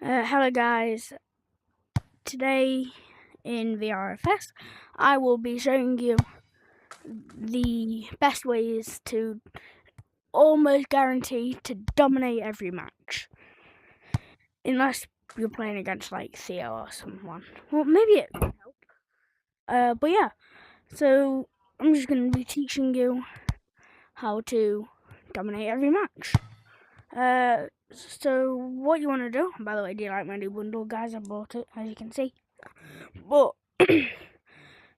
Hello guys, today in VRFS I will be showing you the best ways to almost guarantee to dominate every match. Unless you're playing against like Theo or someone. Well, maybe it would help. But yeah, so I'm just going to be teaching you how to dominate every match. So what you want to do, by the way, do you like my new bundle, guys? I bought it, as you can see. But I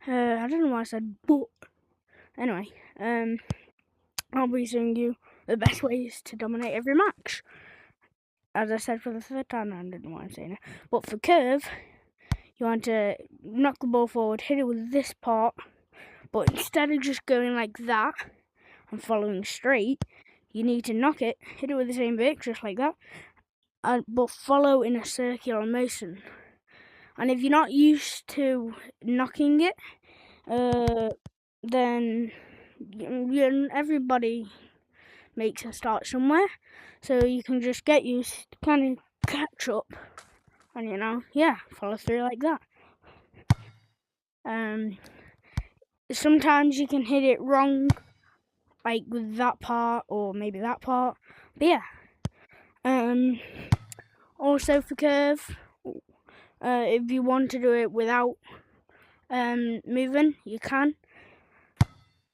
don't know why I said but. Anyway, I'll be showing you the best ways to dominate every match. As I said for the third time, I don't know why I'm saying it. But for curve, you want to knock the ball forward, hit it with this part, but instead of just going like that and following straight, you need to knock it, hit it with the same bit, just like that, but follow in a circular motion. And if you're not used to knocking it, then everybody makes a start somewhere, so you can just get used, kind of catch up, and follow through like that. Sometimes you can hit it wrong, like with that part or maybe that part, but yeah. Also for curve, if you want to do it without moving, you can.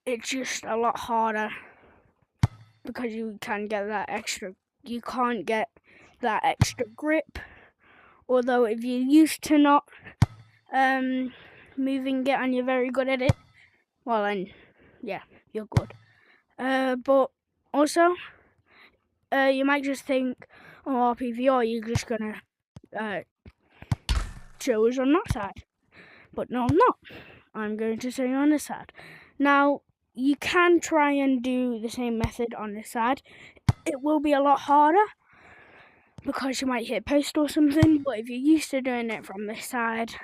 It's just a lot harder because you can't get that extra grip. Although if you're used to not moving it and you're very good at it, well then, yeah, you're good. But also, you might just think, oh, RPVR, you're just gonna show us on that side. But no, I'm not. I'm going to show you on this side. Now, you can try and do the same method on this side. It will be a lot harder because you might hit post or something, but if you're used to doing it from this side,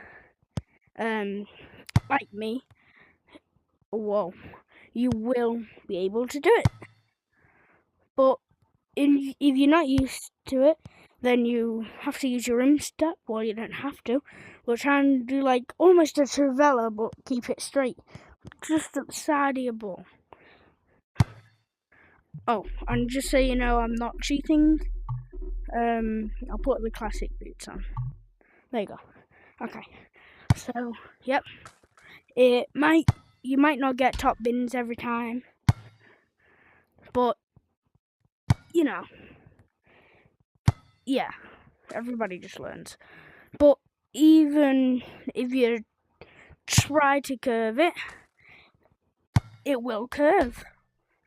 like me, whoa, you will be able to do it. But if you're not used to it, then you have to use your instep. Well, you don't have to. We'll try and do like almost a trivela, but keep it straight, just at the side of your ball. Oh, and just so you know, I'm not cheating. I'll put the classic boots on. There you go. Okay. So, yep. You might not get top bins every time, but yeah, everybody just learns. But even if you try to curve it, it will curve,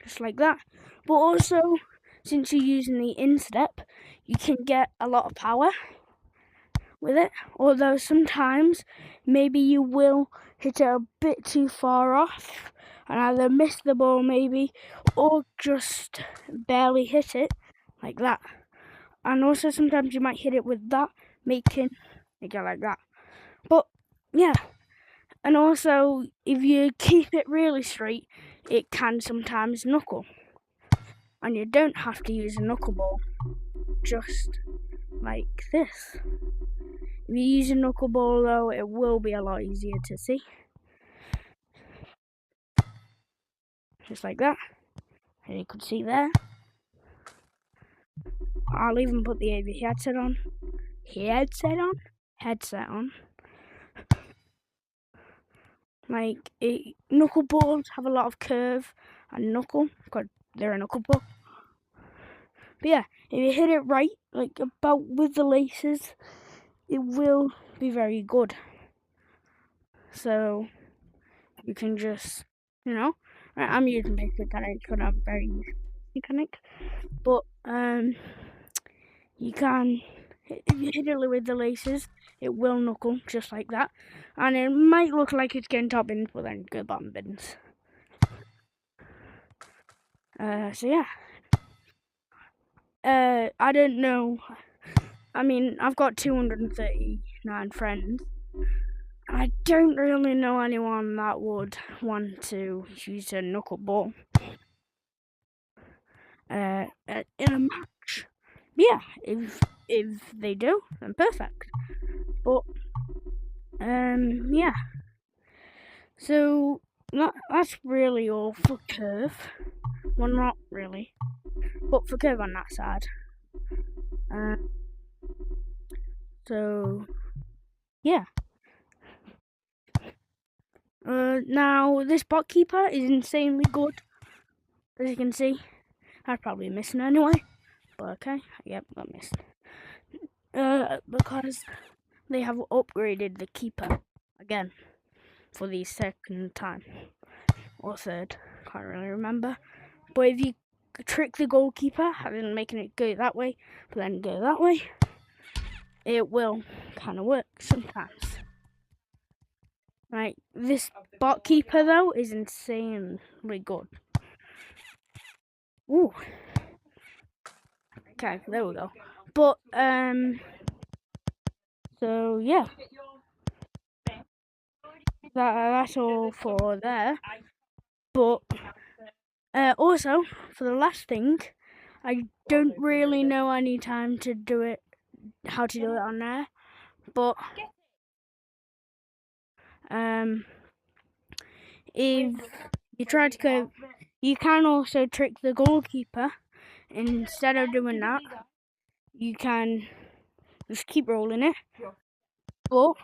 just like that. But also, since you're using the instep, you can get a lot of power with it. Although sometimes, maybe you will hit it a bit too far off and either miss the ball maybe, or just barely hit it, like that. And also sometimes you might hit it with that, making it go like that. But yeah, and also if you keep it really straight, it can sometimes knuckle. And you don't have to use a knuckleball, just like this. If you use a knuckleball though, it will be a lot easier to see. Just like that. And you could see there. I'll even put the AV headset on. Headset on. Like, knuckleballs have a lot of curve and knuckle, because they're a knuckleball. But yeah, if you hit it right, like about with the laces, it will be very good. So, you can just, I'm using basic mechanics because I'm very used to mechanics. But, you can, if you hit it with the laces, it will knuckle just like that. And it might look like it's getting top bins, but then go bottom bins. So yeah. I don't know. I mean, I've got 239 friends. I don't really know anyone that would want to use a knuckleball in a match. But yeah, if if they do, then perfect. But yeah. So that's really all for curve. Well, not really, but for curve on that side. So yeah. Now this bot keeper is insanely good, as you can see. I'd probably missing anyway, but okay. Yep, got missed. Because they have upgraded the keeper again for the second time or third. Can't really remember. But if you trick the goalkeeper, having making it go that way, but then go that way, it will kind of work sometimes. Like this bot keeper though is insanely good. Ooh. Okay, there we go. But so yeah, that's all for there. But also for the last thing, I don't really know any time to do it, how to do it on there, but if you try to go, you can also trick the goalkeeper. Instead of doing that, you can just keep rolling it, but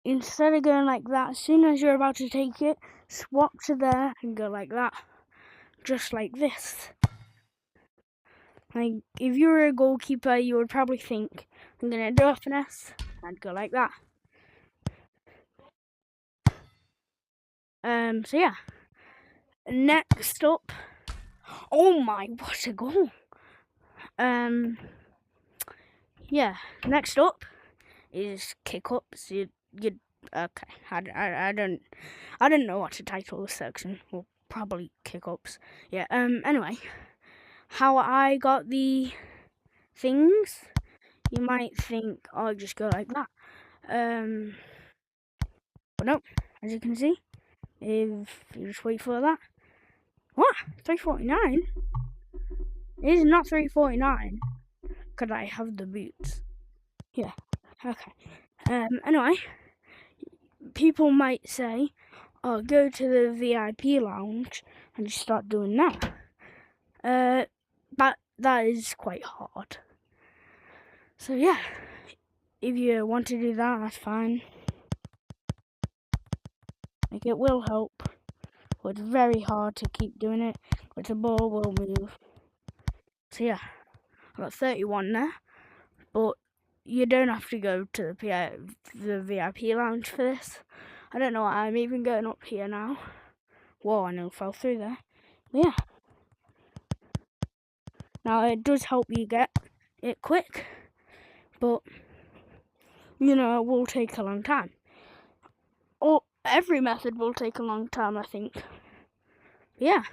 instead of going like that, as soon as you're about to take it, swap to there and go like that, just like this. Like if you were a goalkeeper, you would probably think, I'm gonna do a finesse and go like that. So yeah. Next up, oh my, what a goal! Yeah. Next up is kick ups. You okay? I don't know what to title this section. Well, probably kick ups. Yeah. Anyway, how I got the things, you might think, oh, just go like that. But no, as you can see, if you just wait for that. What? 349? It is not 349. Because I have the boots. Yeah. Okay. Anyway, people might say, oh, go to the VIP lounge and just start doing that. That is quite hard. So yeah, if you want to do that, that's fine. Like, it will help, but it's very hard to keep doing it, but the ball will move. So yeah, I got 31 there, but you don't have to go to the VIP lounge for this. I don't know why I'm even going up here now. Whoa, I nearly fell through there. But yeah. Now, it does help you get it quick, but, you know, it will take a long time. Or every method will take a long time, I think. But yeah.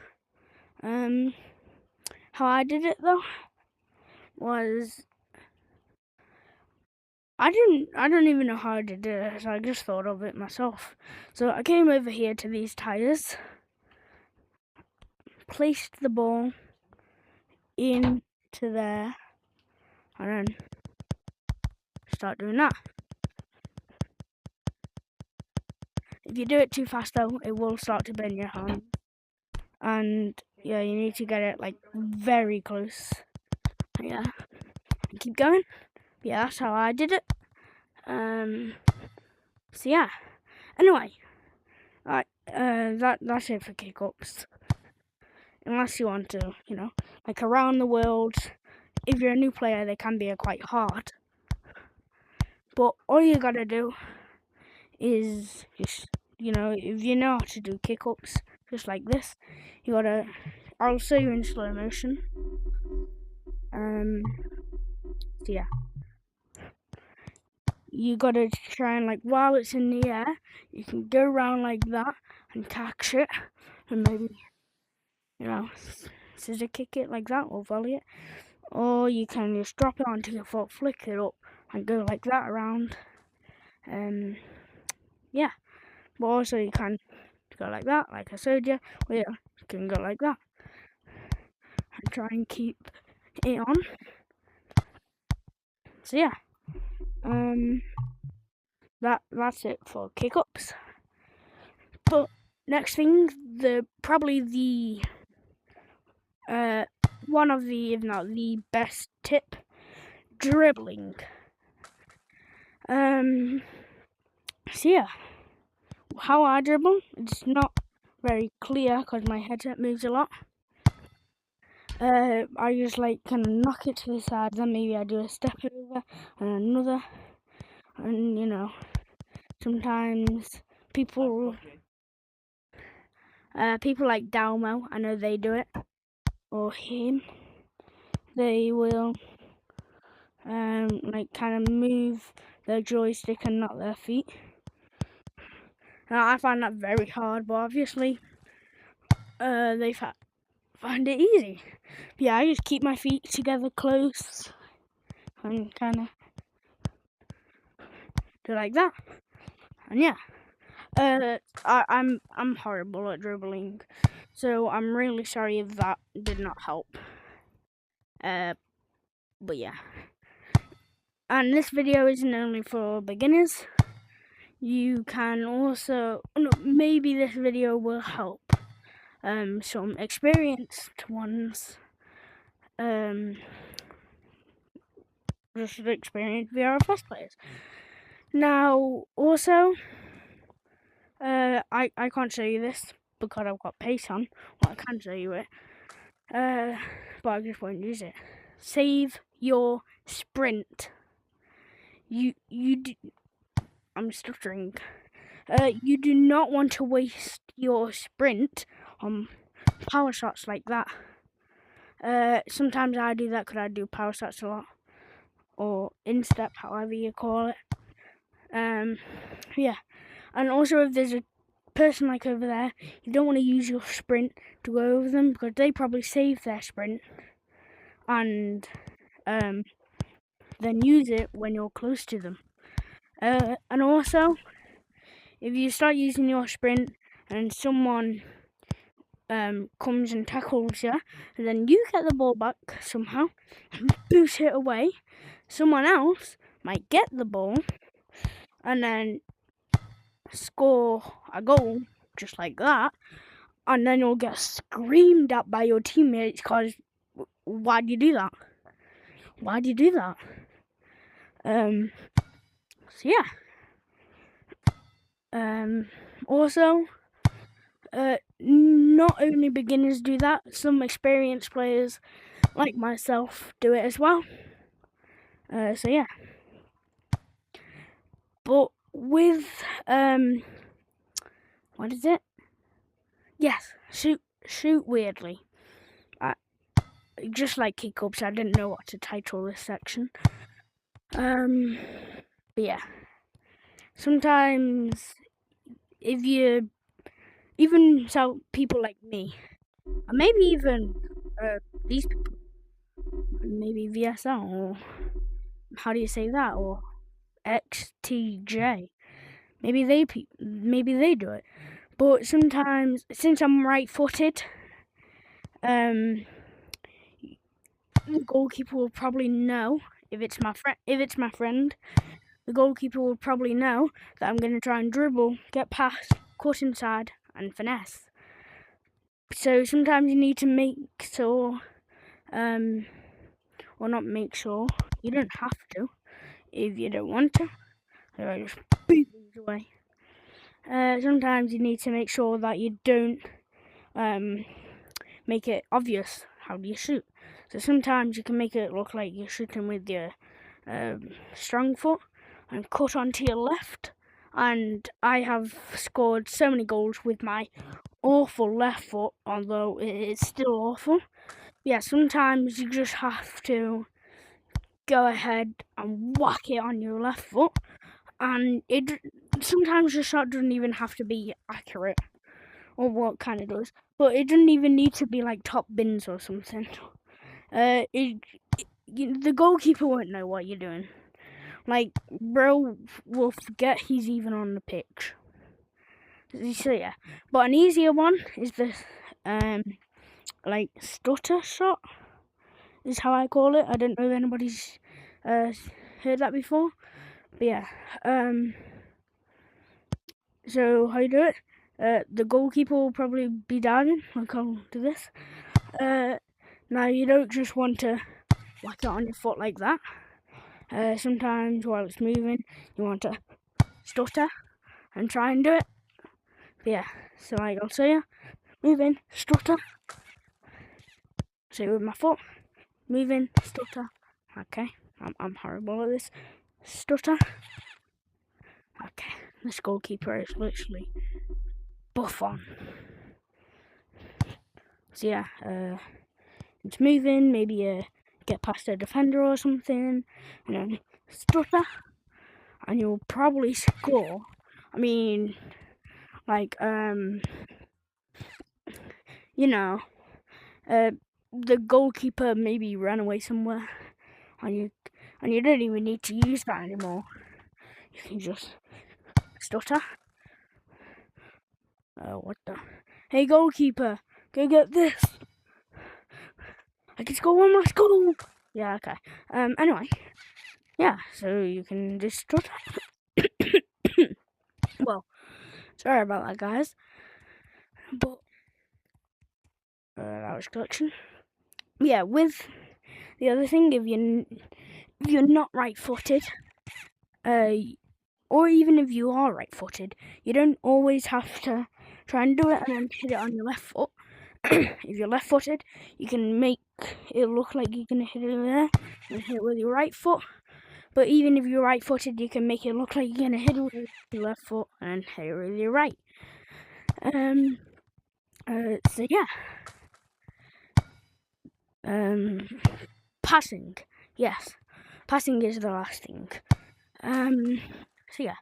How I did it, though, was... I don't even know how I did it. I just thought of it myself. So I came over here to these tires, placed the ball into there, and then start doing that. If you do it too fast though, it will start to burn your hand. And yeah, you need to get it like very close. Yeah. And keep going. Yeah, that's how I did it. So yeah. Anyway. That's it for kick ups. Unless you want to, you know, like around the world. If you're a new player, they can be quite hard. But all you gotta do is just, you know, if you know how to do kick ups, just like this, you gotta, I'll show you in slow motion. So yeah, you gotta try and, like, while it's in the air, you can go around like that and catch it, and maybe, you know, scissor kick it like that or volley it, or you can just drop it onto your foot, flick it up, and go like that around. Yeah, but also you can go like that, like I showed you, or you can go like that and try and keep it on. So yeah, that's it for kick-ups. But next thing, probably the one of the, if not the best tip, dribbling. So yeah, how I dribble, it's not very clear because my headset moves a lot. I just like kind of knock it to the side, then maybe I do a step over and another, and you know, sometimes people like Dalmo, I know they do it, or him, they will like kind of move their joystick and not their feet. Now, I find that very hard, but obviously they find it easy. But yeah, I just keep my feet together close and kind of do like that. And yeah, I'm horrible at dribbling, so I'm really sorry if that did not help. But yeah, and this video isn't only for beginners. You can also, maybe this video will help some experienced ones just experienced VRFS players. Now, also, I can't show you this because I've got pace on. Well, I can show you it, but I just won't use it. Save your sprint. I'm stuttering. You do not want to waste your sprint on power shots like that. Sometimes I do that because I do power shots a lot, or instep, however you call it. Yeah, and also if there's a person like over there, you don't want to use your sprint to go over them because they probably save their sprint and then use it when you're close to them. And also, if you start using your sprint and someone comes and tackles you, and then you get the ball back somehow and boot it away, someone else might get the ball and then score a goal just like that, and then you'll get screamed at by your teammates because why'd you do that? Why'd you do that? So yeah. Also, not only beginners do that, some experienced players like myself do it as well. So yeah. But with what is it? Yes, shoot weirdly. Just like kick-ups, I didn't know what to title this section. But yeah. Sometimes if you even so people like me, and maybe even these people, maybe VSL, or how do you say that, or XTJ, maybe they do it. But sometimes, since I'm right-footed, the goalkeeper will probably know if it's my friend. The goalkeeper will probably know that I'm going to try and dribble, get past, cut inside, and finesse. So sometimes you need to make sure, or not make sure, you don't have to, if you don't want to. So I just boot these away. Sometimes you need to make sure that you don't make it obvious how do you shoot. So sometimes you can make it look like you're shooting with your strong foot and cut onto your left. And I have scored so many goals with my awful left foot, although it is still awful. Yeah, sometimes you just have to go ahead and whack it on your left foot, and sometimes your shot doesn't even have to be accurate, or what kind of does, but it doesn't even need to be like top bins or something. The goalkeeper won't know what you're doing. Like, bro will forget he's even on the pitch. So yeah, but an easier one is the like stutter shot is how I call it. I don't know if anybody's heard that before. But yeah, so how you do it? The goalkeeper will probably be diving, like I'll do this. Now you don't just want to whack it on your foot like that. Sometimes while it's moving, you want to stutter and try and do it. But yeah, so like I'll say moving, stutter. So with my foot, moving, stutter. Okay, I'm horrible at this. Stutter. Okay, this goalkeeper is literally buff on. So yeah, it's moving, maybe get past a defender or something, and then stutter, and you'll probably score. I mean, like, you know, the goalkeeper maybe ran away somewhere, and you don't even need to use that anymore. You can just stutter. What the? Hey, goalkeeper, go get this. I can score one last goal. Yeah, okay. Anyway, yeah, so you can just stutter. Well, sorry about that, guys. But that was collection. Yeah, with the other thing, if you're not right-footed, or even if you are right-footed, you don't always have to try and do it and then hit it on your left foot. If you're left-footed, you can make it look like you're gonna hit it there and hit it with your right foot. But even if you're right-footed, you can make it look like you're gonna hit it with your left foot and hit it with your right. So yeah. Passing. Yes, passing is the last thing. So yeah,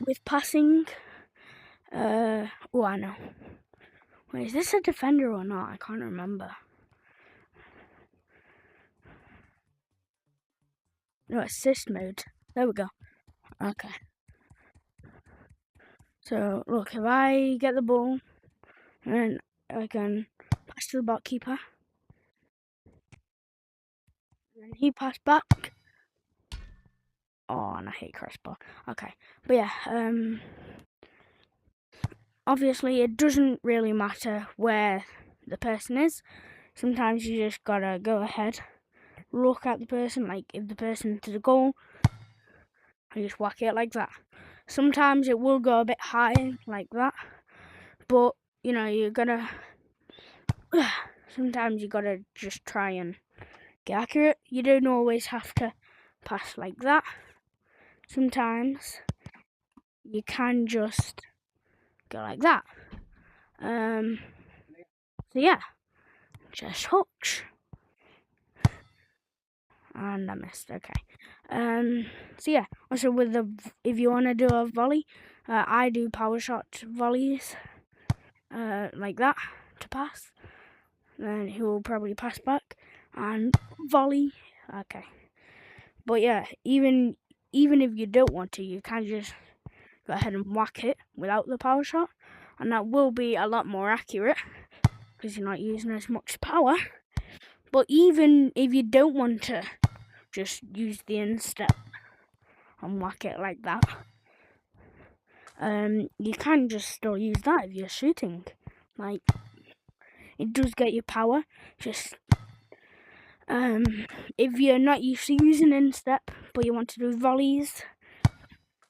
with passing, I know. Wait, is this a defender or not? I can't remember. No, assist mode. There we go. Okay. So look, if I get the ball, and I can pass to the bot keeper, and he passed back. Oh, and I hate crossbar. Okay, but yeah, obviously it doesn't really matter where the person is. Sometimes you just gotta go ahead, look at the person, like if the person to the goal, and just whack it like that. Sometimes it will go a bit high like that, but you know, you're gonna sometimes you gotta just try and get accurate. You don't always have to pass like that. Sometimes you can just go like that. So yeah, just hooks. And I missed. Okay. So yeah. Also, if you want to do a volley, I do power shot volleys, like that to pass. Then he will probably pass back and volley. Okay. But yeah, even if you don't want to, you can just go ahead and whack it without the power shot, and that will be a lot more accurate because you're not using as much power. But even if you don't want to just use the instep and whack it like that, you can just still use that if you're shooting. Like, it does get you power. Just if you're not used to using instep but you want to do volleys,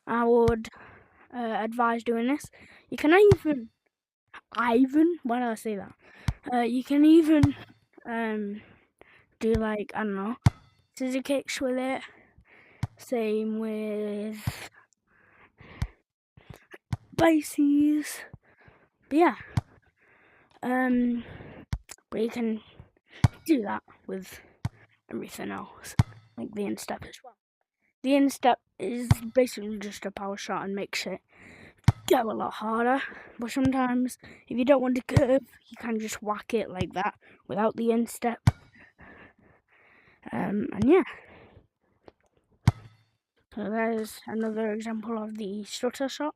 I would advise doing this. You can even why did I say that? You can even do, like, I don't know, scissor kicks with it. Same with bases. But yeah, but you can do that with everything else, like the instep as well. The instep is basically just a power shot and makes it go a lot harder. But sometimes, if you don't want to curve, you can just whack it like that without the instep. And yeah. So there's another example of the stutter shot.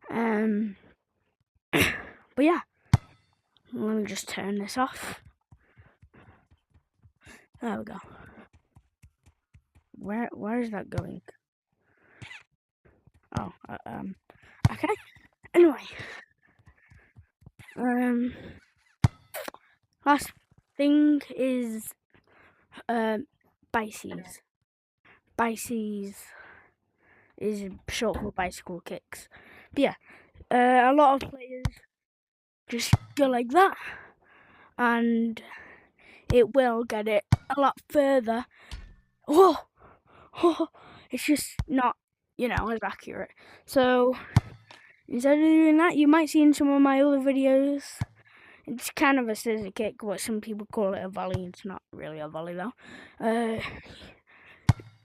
But yeah, let me just turn this off. There we go. Where is that going? Oh, okay. Anyway, last thing is bices. Bices is short for bicycle kicks. But yeah, a lot of players just go like that, and it will get it a lot further. Oh, it's just not, as accurate. So instead of doing that, you might see in some of my other videos, it's kind of a scissor kick, what some people call it a volley. It's not really a volley though.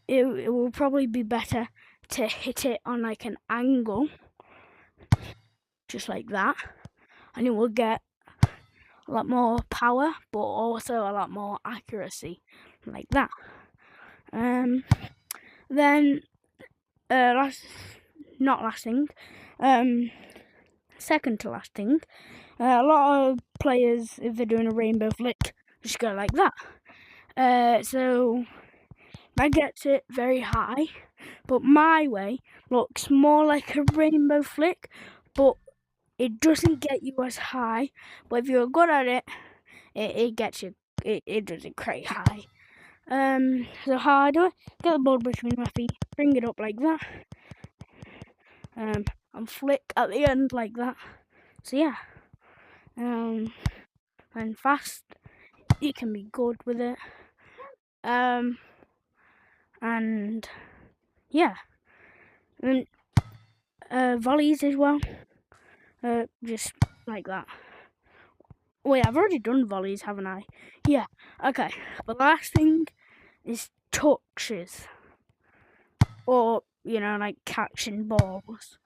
It will probably be better to hit it on like an angle, just like that, and it will get a lot more power, but also a lot more accuracy, like that. Then second to last thing, a lot of players, if they're doing a rainbow flick, just go like that. So that gets it very high, but my way looks more like a rainbow flick, but it doesn't get you as high. But if you're good at it, it gets you. It does it quite high. So how I do it? Get the ball between my feet, bring it up like that, and flick at the end like that. So yeah, and fast, you can be good with it. And yeah, and volleys as well. Just like that. Wait, I've already done volleys, haven't I? Yeah. Okay. The last thing is touches, or like catching balls.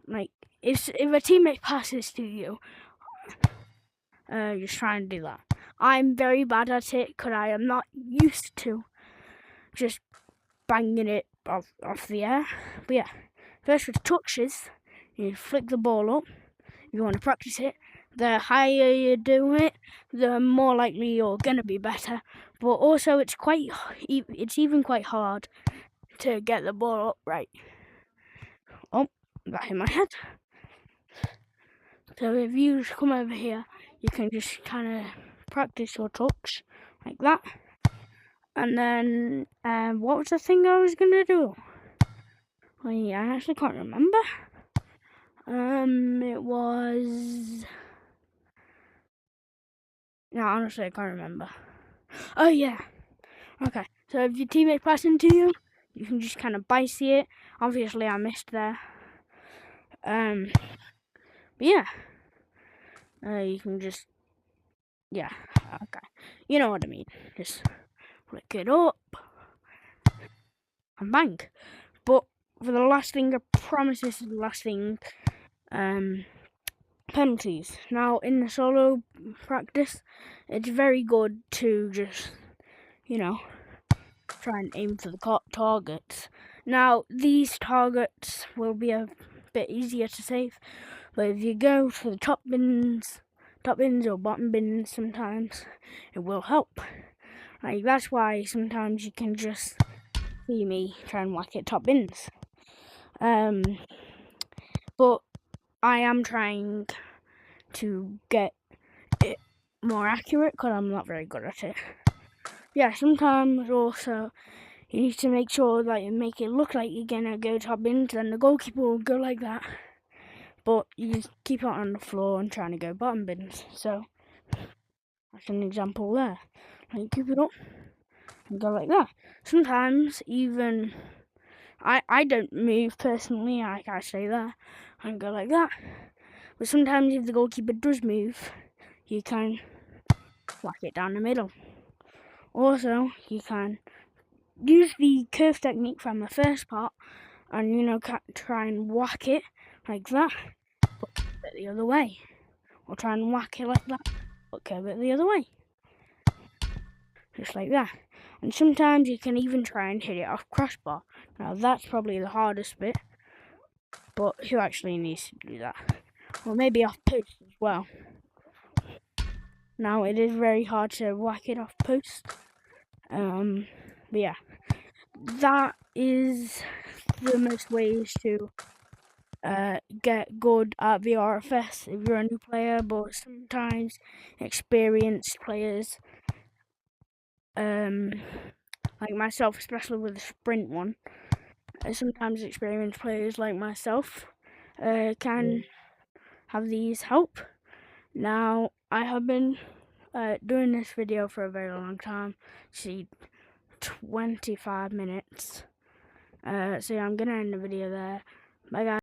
Like if a teammate passes to you, just try and do that. I'm very bad at it because I am not used to just banging it off the air. But yeah, first with touches, you flick the ball up. If you want to practice it, the higher you do it, the more likely you're gonna be better. But also, it's even quite hard to get the ball up right. Oh, that hit my head. So if you just come over here, you can just kind of practice your touch like that. And then, what was the thing I was gonna do? I actually can't remember. It was... No, honestly, I can't remember. Oh, yeah. Okay, so if your teammate passes into you, you can just kind of bice it. Obviously, I missed there. But yeah. You can just... Yeah, okay. You know what I mean. Just flick it up and bang. But for the last thing, I promise this is the last thing. Penalties. Now, in the solo practice, it's very good to just, try and aim for the targets. Now, these targets will be a bit easier to save, but if you go for the top bins or bottom bins, sometimes it will help. Like, that's why sometimes you can just see me try and whack at top bins. But I am trying to get it more accurate because I'm not very good at it. Yeah, sometimes also you need to make sure that you make it look like you're gonna go top bins, then the goalkeeper will go like that. But you just keep it on the floor and trying to go bottom bins. So that's an example there. Like, keep it up and go like that. Sometimes even I don't move personally, like I say there, and go like that. But sometimes if the goalkeeper does move, you can whack it down the middle. Also, you can use the curve technique from the first part and, try and whack it like that, but curve it the other way. Or try and whack it like that, but curve it the other way. Just like that. And sometimes you can even try and hit it off crossbar. Now that's probably the hardest bit, but who actually needs to do that? Or maybe off post as well. Now it is very hard to whack it off post. But yeah, that is the most ways to get good at the RFS if you're a new player, but sometimes experienced players, like myself, especially with the sprint one, sometimes experienced players like myself can have these help. Now, I have been doing this video for a very long time, see 25 minutes, so yeah, I'm gonna end the video there. Bye guys.